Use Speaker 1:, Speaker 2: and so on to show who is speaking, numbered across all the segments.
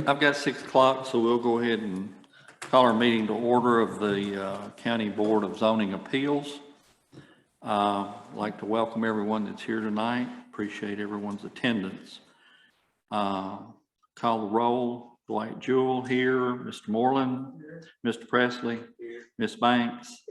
Speaker 1: I've got 6 o'clock, so we'll go ahead and call our meeting to order of the County Board of Zoning Appeals. I'd like to welcome everyone that's here tonight. Appreciate everyone's attendance. Call the roll. Dwight Jewell here, Mr. Moreland, Mr. Presley, Ms. Banks,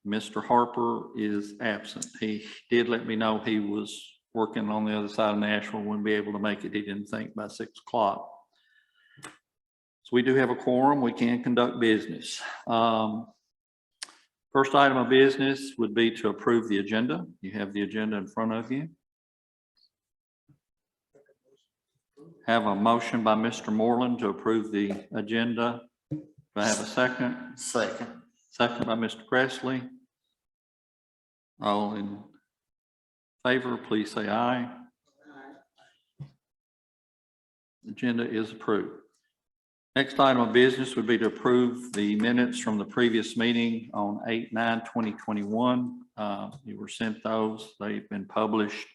Speaker 1: Mr. Harper is absent. He did let me know he was working on the other side of Nashville, wouldn't be able to make it. He didn't think by 6 o'clock. So we do have a quorum. We can conduct business. First item of business would be to approve the agenda. You have the agenda in front of you. Have a motion by Mr. Moreland to approve the agenda. Do I have a second?
Speaker 2: Second.
Speaker 1: Second by Mr. Presley. All in favor, please say aye. Aye. Agenda is approved. Next item of business would be to approve the minutes from the previous meeting on 8/9/2021. You were sent those. They've been published.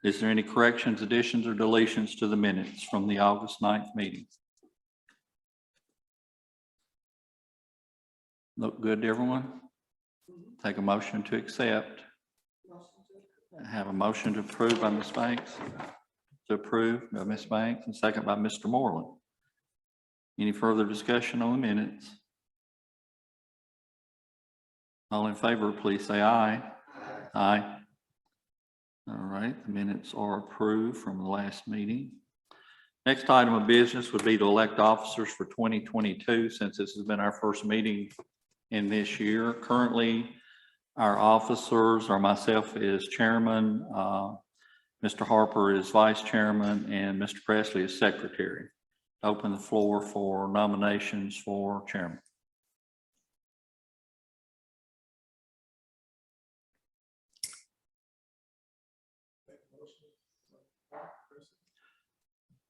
Speaker 1: Is there any corrections, additions, or deletions to the minutes from the August 9th meeting? Look good to everyone? Take a motion to accept. Have a motion to approve by Ms. Banks. To approve by Ms. Banks and second by Mr. Moreland. Any further discussion on the minutes? All in favor, please say aye. Aye. All right, the minutes are approved from the last meeting. Next item of business would be to elect officers for 2022, since this has been our first meeting in this year. Currently, our officers are myself as chairman, Mr. Harper is vice chairman, and Mr. Presley is secretary. Open the floor for nominations for chairman.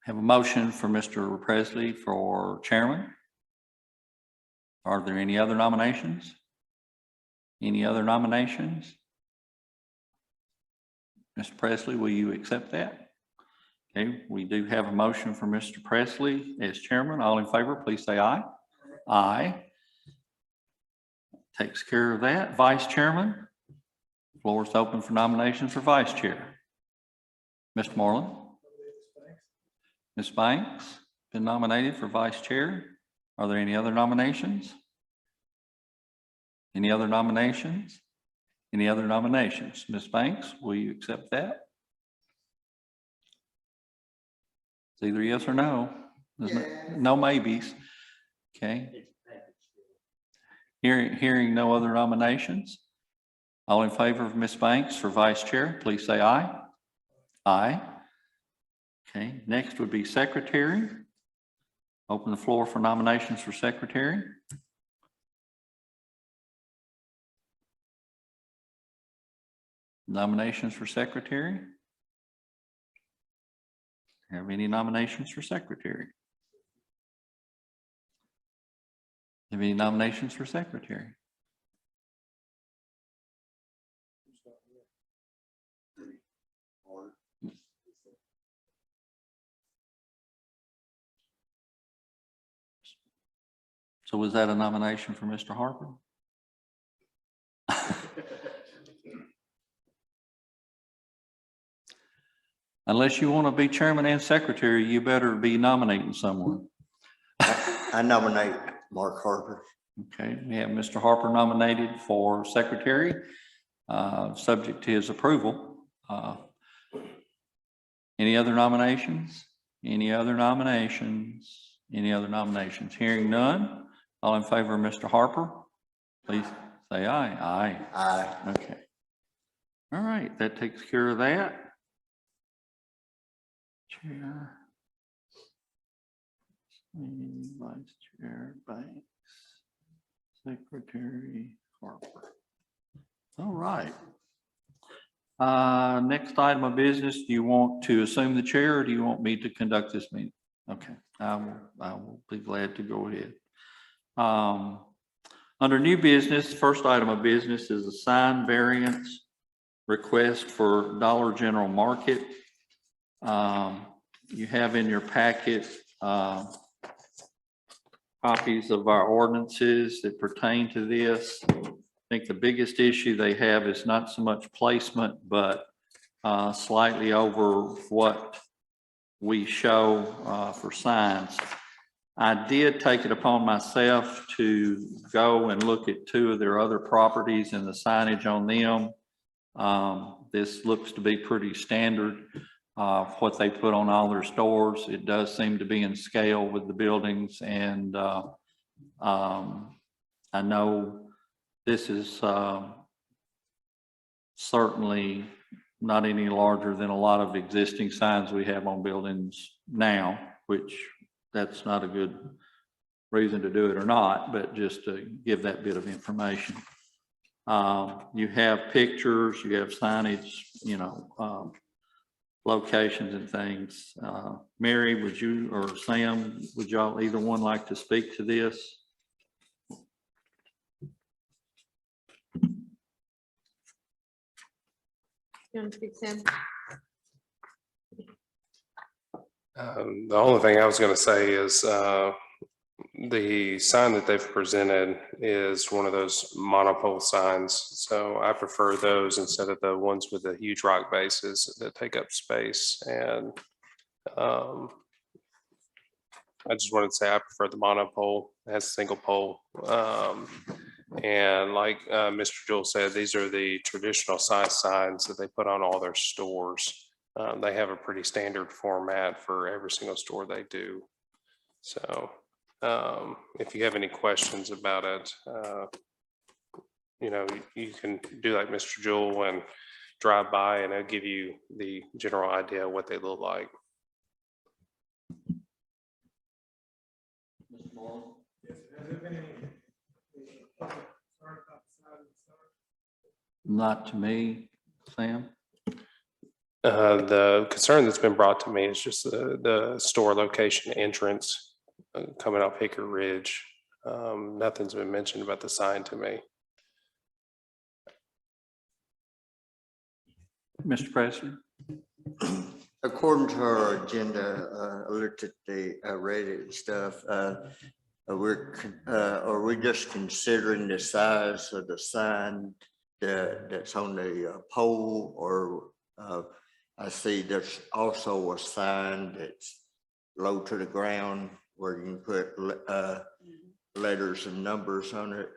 Speaker 1: Have a motion for Mr. Presley for chairman. Are there any other nominations? Any other nominations? Mr. Presley, will you accept that? Okay, we do have a motion for Mr. Presley as chairman. All in favor, please say aye. Aye. Takes care of that. Vice chairman. Floor is open for nominations for vice chair. Mr. Moreland. Ms. Banks, been nominated for vice chair. Are there any other nominations? Any other nominations? Any other nominations? Ms. Banks, will you accept that? It's either yes or no. There's no maybes. Okay. Hearing no other nominations. All in favor of Ms. Banks for vice chair, please say aye. Aye. Okay, next would be secretary. Open the floor for nominations for secretary. Nominations for secretary. Have any nominations for secretary? Have any nominations for secretary? So was that a nomination for Mr. Harper? Unless you want to be chairman and secretary, you better be nominating someone.
Speaker 2: I nominate Mark Harper.
Speaker 1: Okay, we have Mr. Harper nominated for secretary, subject to his approval. Any other nominations? Any other nominations? Any other nominations? Hearing none. All in favor of Mr. Harper, please say aye. Aye.
Speaker 2: Aye.
Speaker 1: Okay. All right, that takes care of that. Chair, Vice Chair Banks, Secretary Harper. All right. Next item of business, do you want to assume the chair or do you want me to conduct this meeting? Okay, I will be glad to go ahead. Under new business, first item of business is a sign variance request for Dollar General Market. You have in your packet copies of our ordinances that pertain to this. I think the biggest issue they have is not so much placement, but slightly over what we show for signs. I did take it upon myself to go and look at 2 of their other properties and the signage on them. This looks to be pretty standard, what they put on all their stores. It does seem to be in scale with the buildings, and I know this is certainly not any larger than a lot of existing signs we have on buildings now, which that's not a good reason to do it or not, but just to give that bit of information. You have pictures, you have signage, you know, locations and things. Mary, would you, or Sam, would y'all either one like to speak to this?
Speaker 3: You want to speak, Sam?
Speaker 4: The only thing I was going to say is the sign that they've presented is one of those monopole signs. So I prefer those instead of the ones with the huge rock bases that take up space. And I just wanted to say I prefer the monopole. It has a single pole. And like Mr. Jewell said, these are the traditional size signs that they put on all their stores. They have a pretty standard format for every single store they do. So if you have any questions about it, you know, you can do like Mr. Jewell and drive by and I'll give you the general idea of what they look like.
Speaker 1: Not to me, Sam.
Speaker 4: The concern that's been brought to me is just the store location entrance coming up Hickory Ridge. Nothing's been mentioned about the sign to me.
Speaker 1: Mr. Presley?
Speaker 2: According to our agenda, I looked at the, I read it and stuff. Are we just considering the size of the sign that's on the pole, or I see there's also a sign that's low to the ground where you can put letters and numbers on it.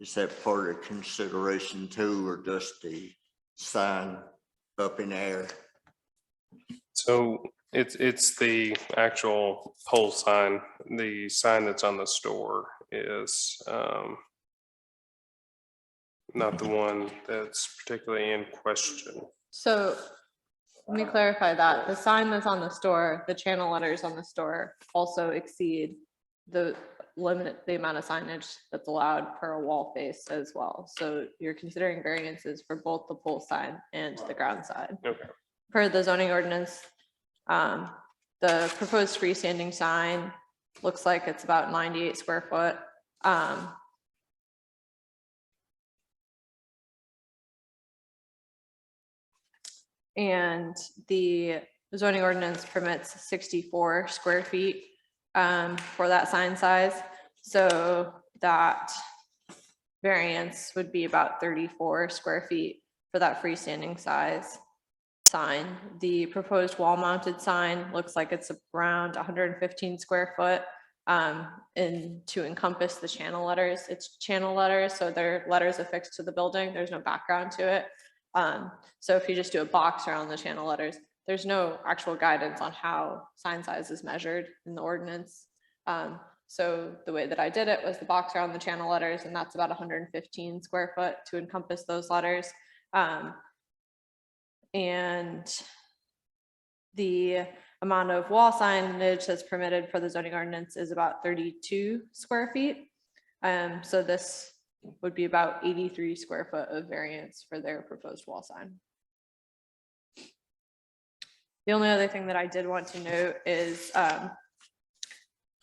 Speaker 2: Is that part of consideration too, or just the sign up in the air?
Speaker 4: So it's the actual pole sign. The sign that's on the store is not the one that's particularly in question.
Speaker 3: So let me clarify that. The sign that's on the store, the channel letters on the store also exceed the amount of signage that's allowed per a wall face as well. So you're considering variances for both the pole sign and the ground sign.
Speaker 4: Okay.
Speaker 3: Per the zoning ordinance, the proposed freestanding sign looks like it's about 98 square foot. And the zoning ordinance permits 64 square feet for that sign size. So that variance would be about 34 square feet for that freestanding size sign. The proposed wall mounted sign looks like it's around 115 square foot and to encompass the channel letters. It's channel letters, so they're letters affixed to the building. There's no background to it. So if you just do a box around the channel letters, there's no actual guidance on how sign size is measured in the ordinance. So the way that I did it was the box around the channel letters, and that's about 115 square foot to encompass those letters. And the amount of wall signage that's permitted for the zoning ordinance is about 32 square feet. So this would be about 83 square foot of variance for their proposed wall sign. The only other thing that I did want to note is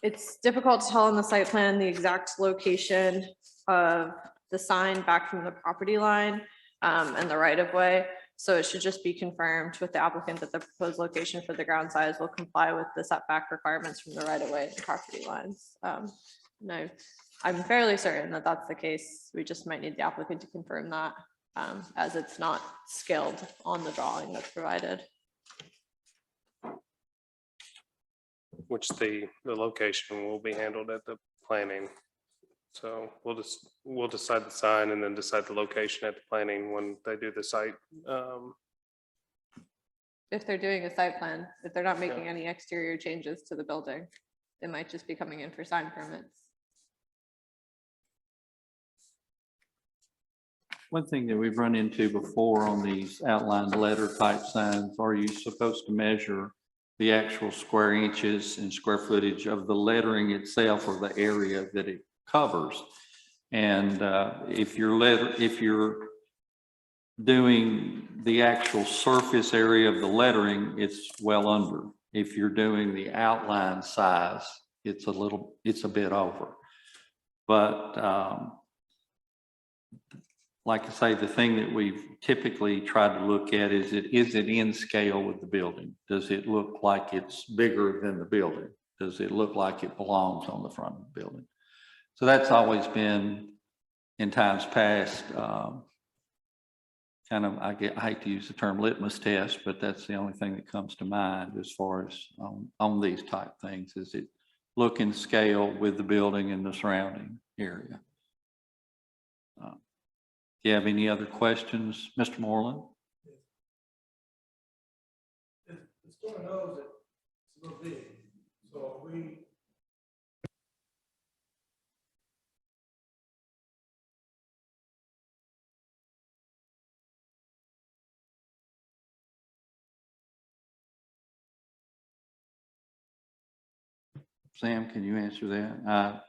Speaker 3: it's difficult to tell on the site plan the exact location of the sign back from the property line and the right of way. So it should just be confirmed with the applicant that the proposed location for the ground size will comply with the setback requirements from the right of way and property lines. No, I'm fairly certain that that's the case. We just might need the applicant to confirm that, as it's not scaled on the drawing that's provided.
Speaker 4: Which the location will be handled at the planning. So we'll decide the sign and then decide the location at the planning when they do the site.
Speaker 3: If they're doing a site plan, if they're not making any exterior changes to the building, they might just be coming in for sign permits.
Speaker 1: One thing that we've run into before on these outlined letter type signs, are you supposed to measure the actual square inches and square footage of the lettering itself or the area that it covers? And if you're doing the actual surface area of the lettering, it's well under. If you're doing the outline size, it's a bit over. But like I say, the thing that we've typically tried to look at is it in scale with the building? Does it look like it's bigger than the building? Does it look like it belongs on the front of the building? So that's always been, in times past, kind of, I hate to use the term litmus test, but that's the only thing that comes to mind as far as on these type things. Is it look in scale with the building and the surrounding area? Do you have any other questions, Mr. Moreland?
Speaker 5: The store knows that it's a little big, so we.
Speaker 1: Sam, can you answer that?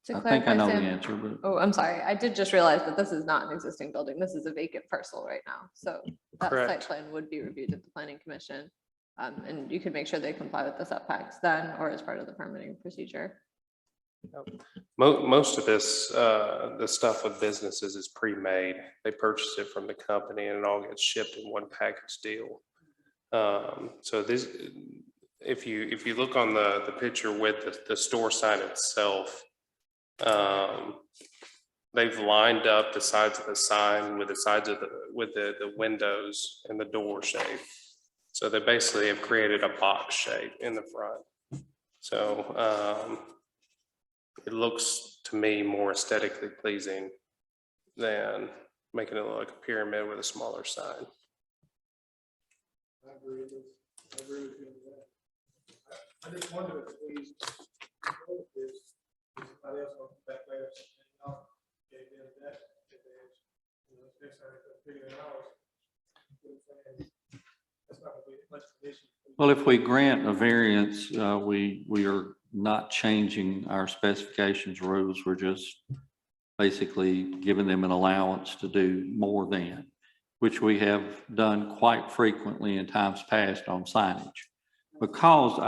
Speaker 3: To
Speaker 1: I think I
Speaker 3: clarify,
Speaker 1: know the
Speaker 3: Sam,
Speaker 1: answer, but
Speaker 3: oh, I'm sorry. I did just realize that this is not an existing building. This is a vacant parcel right now. So that site
Speaker 4: Correct.
Speaker 3: plan would be reviewed at the planning commission. And you can make sure they comply with the setbacks then or as part of the permitting procedure.
Speaker 4: Most of this, the stuff with businesses is pre-made. They purchase it from the company and it all gets shipped in one package deal. So this, if you look on the picture with the store sign itself, they've lined up the sides of the sign with the sides of the windows and the door shape. So they basically have created a box shape in the front. So it looks to me more aesthetically pleasing than making it look like a pyramid with a smaller sign.
Speaker 5: I agree with you on that. I just wonder if we, if somebody else on the back layer, gave them that advantage, next time they figure it out. That's not gonna be much of an issue.
Speaker 1: well, if we grant a variance, we are not changing our specifications rules. We're just basically giving them an allowance to do more than, which we have done quite frequently in times past on signage. Because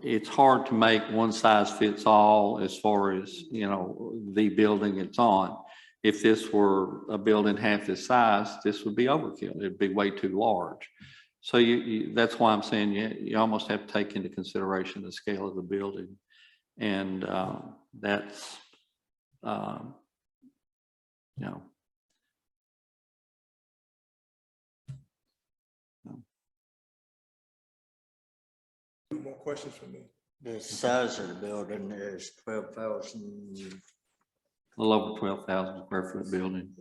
Speaker 1: it's hard to make one size fits all as far as, the building it's on. If this were a building half this size, this would be overkill. It'd be way too large. So that's why I'm saying you almost have to take into consideration the scale of the building. And that's,
Speaker 5: More questions from me.
Speaker 2: The size of the building is 12,000,
Speaker 1: a little over 12,000 square foot building.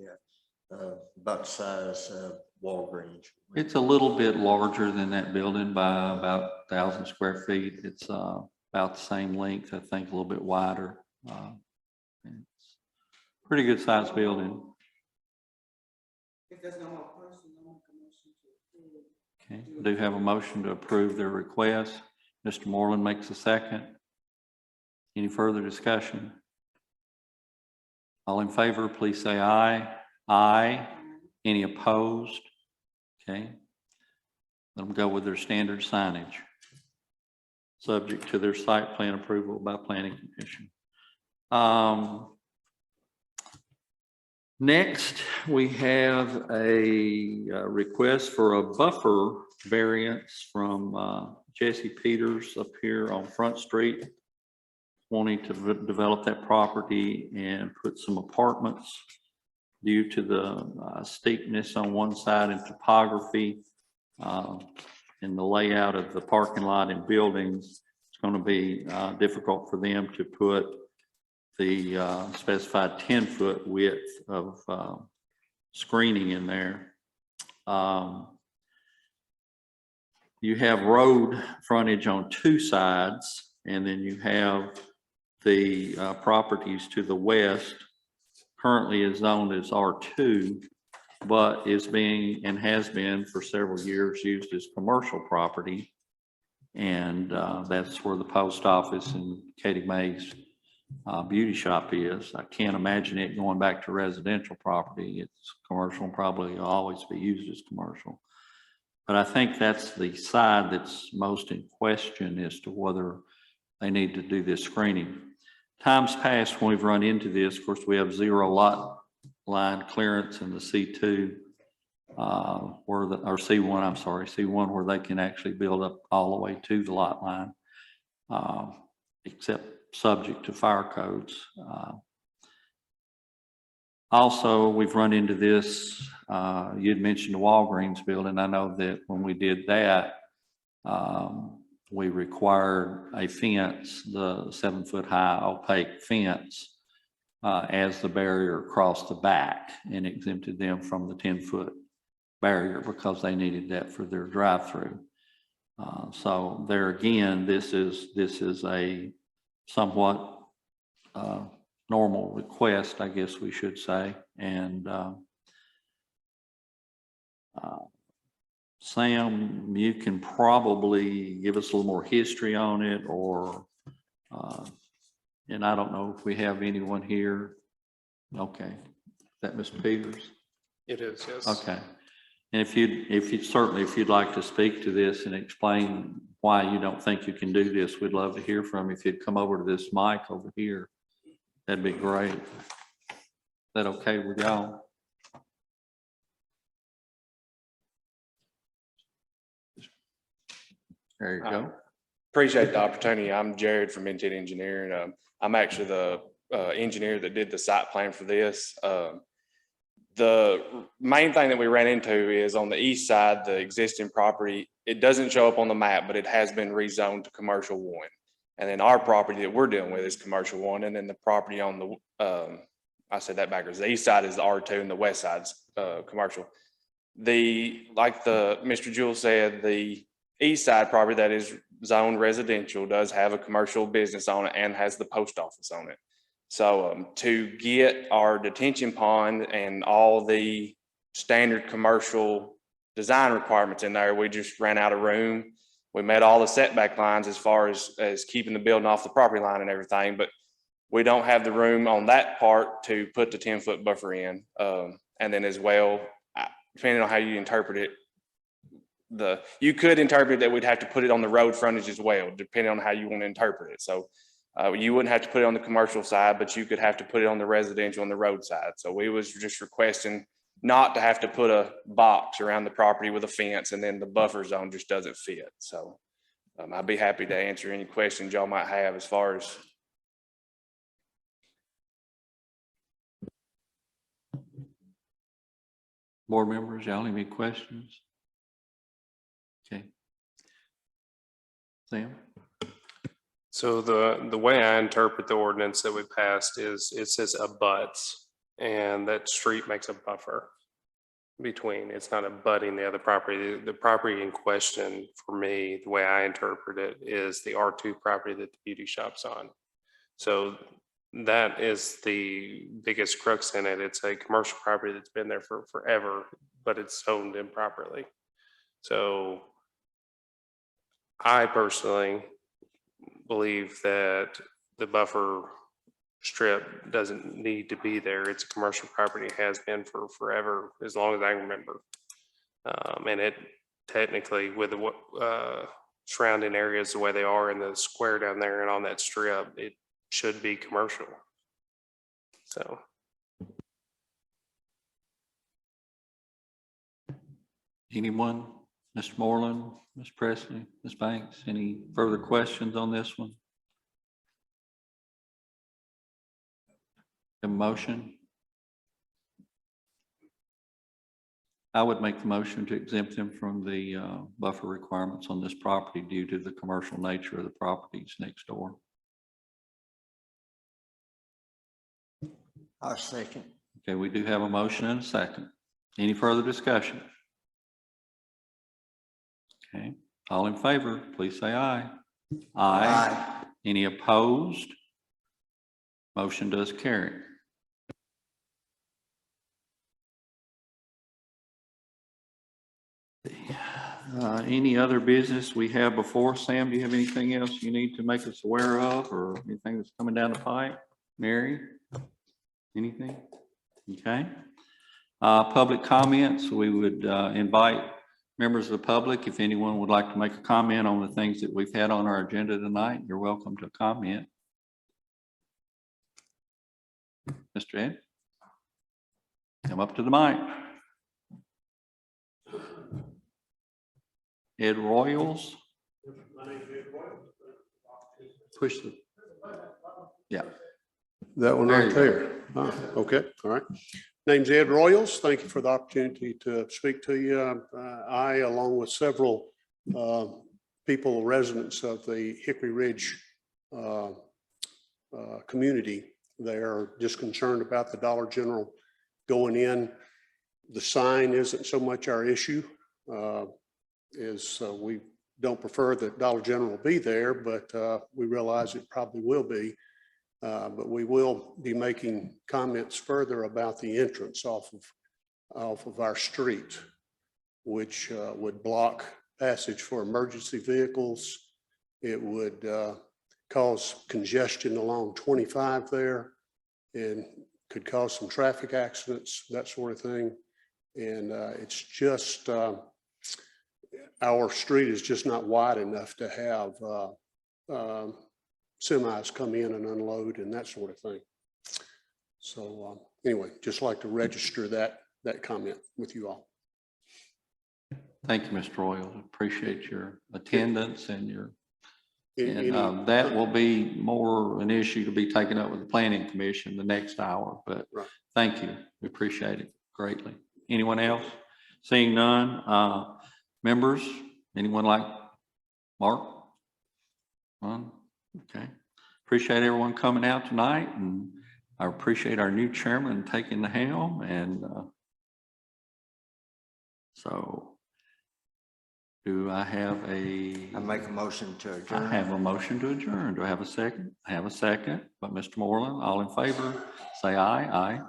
Speaker 2: about the size of Walgreens.
Speaker 1: It's a little bit larger than that building by about 1,000 square feet. It's about the same length, I think, a little bit wider. It's pretty good sized building.
Speaker 6: If there's no more questions, I'll make a motion to approve.
Speaker 1: Okay, we do have a motion to approve their request. Mr. Moreland makes a second. Any further discussion? All in favor, please say aye. Aye. Any opposed? Okay. Let them go with their standard signage, subject to their site plan approval by planning commission. Next, we have a request for a buffer variance from Jesse Peters up here on Front Street, wanting to develop that property and put some apartments due to the steepness on one side and topography and the layout of the parking lot and buildings. It's going to be difficult for them to put the specified 10-foot width of screening in there. You have road frontage on two sides, and then you have the properties to the west. Currently is zoned as R2, but is being and has been for several years used as commercial property. And that's where the post office and Katie Mae's beauty shop is. I can't imagine it going back to residential property. It's commercial and probably always be used as commercial. But I think that's the side that's most in question as to whether they need to do this screening. Times past when we've run into this, of course, we have 0 lot line clearance in the C2 or C1, I'm sorry, C1, where they can actually build up all the way to the lot line, except subject to fire codes. Also, we've run into this, you'd mentioned the Walgreens building. I know that when we did that, we required a fence, the 7-foot high opaque fence, as the barrier across the back, and exempted them from the 10-foot barrier because they needed that for their drive-through. So there again, this is a somewhat normal request, I guess we should say. And Sam, you can probably give us a little more history on it, or and I don't know if we have anyone here. Okay, is that Mr. Peters?
Speaker 4: It is, yes.
Speaker 1: Okay, and if you'd like to speak to this and explain why you don't think you can do this, we'd love to hear from you. If you'd come over to this mic over here, that'd be great. Is that okay with y'all? There you go.
Speaker 7: Appreciate the opportunity. I'm Jared from Untitled Engineering. I'm actually the engineer that did the site plan for this. The main thing that we ran into is on the east side, the existing property, it doesn't show up on the map, but it has been rezoned to commercial 1. And then our property that we're dealing with is commercial 1. And then the property on the, I said that backwards, the east side is the R2 and the west side's commercial. Like Mr. Jewell said, the east side property that is zoned residential does have a commercial business on it and has the post office on it. So to get our detention pond and all the standard commercial design requirements in there, we just ran out of room. We met all the setback lines as far as keeping the building off the property line and everything, but we don't have the room on that part to put the 10-foot buffer in. And then as well, depending on how you interpret it, you could interpret that we'd have to put it on the road frontage as well, depending on how you want to interpret it. So you wouldn't have to put it on the commercial side, but you could have to put it on the residential and the road side. So we was just requesting not to have to put a box around the property with a fence, and then the buffer zone just doesn't fit. So I'd be happy to answer any questions y'all might have as far as.
Speaker 1: Board members, y'all have any questions? Okay. Sam?
Speaker 4: So the way I interpret the ordinance that we passed is it says abuts, and that street makes a buffer between. It's not abutting the other property. The property in question for me, the way I interpret it, is the R2 property that the beauty shop's on. So that is the biggest crux in it. It's a commercial property that's been there for forever, but it's owned improperly. So I personally believe that the buffer strip doesn't need to be there. It's a commercial property, has been for forever, as long as I remember. And it technically, with the surrounding areas the way they are in the square down there and on that strip, it should be commercial. So
Speaker 1: Anyone? Mr. Moreland, Ms. Presley, Ms. Banks, any further questions on this one? A motion? I would make the motion to exempt them from the buffer requirements on this property due to the commercial nature of the properties next door.
Speaker 2: I'll second.
Speaker 1: Okay, we do have a motion and a second. Any further discussion? Okay, all in favor, please say aye. Aye. Any opposed? Motion does carry. Any other business we have before? Sam, do you have anything else you need to make us aware of, or anything that's coming down the pipe? Mary? Anything? Okay. Public comments, we would invite members of the public, if anyone would like to make a comment on the things that we've had on our agenda tonight, you're welcome to comment. Mr. Ed? Come up to the mic. Ed Royals? Push the, yeah.
Speaker 8: That one right there. Oh, okay, all right. Name's Ed Royals. Thank you for the opportunity to speak to you. I, along with several people, residents of the Hickory Ridge community, they are just concerned about the Dollar General going in. The sign isn't so much our issue. We don't prefer that Dollar General be there, but we realize it probably will be. But we will be making comments further about the entrance off of our street, which would block passage for emergency vehicles. It would cause congestion along 25 there and could cause some traffic accidents, that sort of thing. And it's just, our street is just not wide enough to have semis come in and unload and that sort of thing. So anyway, just like to register that comment with you all.
Speaker 1: Thank you, Mr. Royal. Appreciate your attendance and your, and that will be more an issue to be taken up with the Planning Commission the next hour, but
Speaker 8: right.
Speaker 1: Thank you. We appreciate it greatly. Anyone else? Seeing none, members, anyone like Mark? None? Okay. Appreciate everyone coming out tonight, and I appreciate our new chairman taking the helm. And so do I have
Speaker 2: I make a motion to adjourn.
Speaker 1: I have a motion to adjourn. Do I have a second? I have a second by Mr. Moreland. All in favor, say aye. Aye.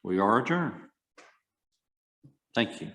Speaker 1: We are adjourned. Thank you.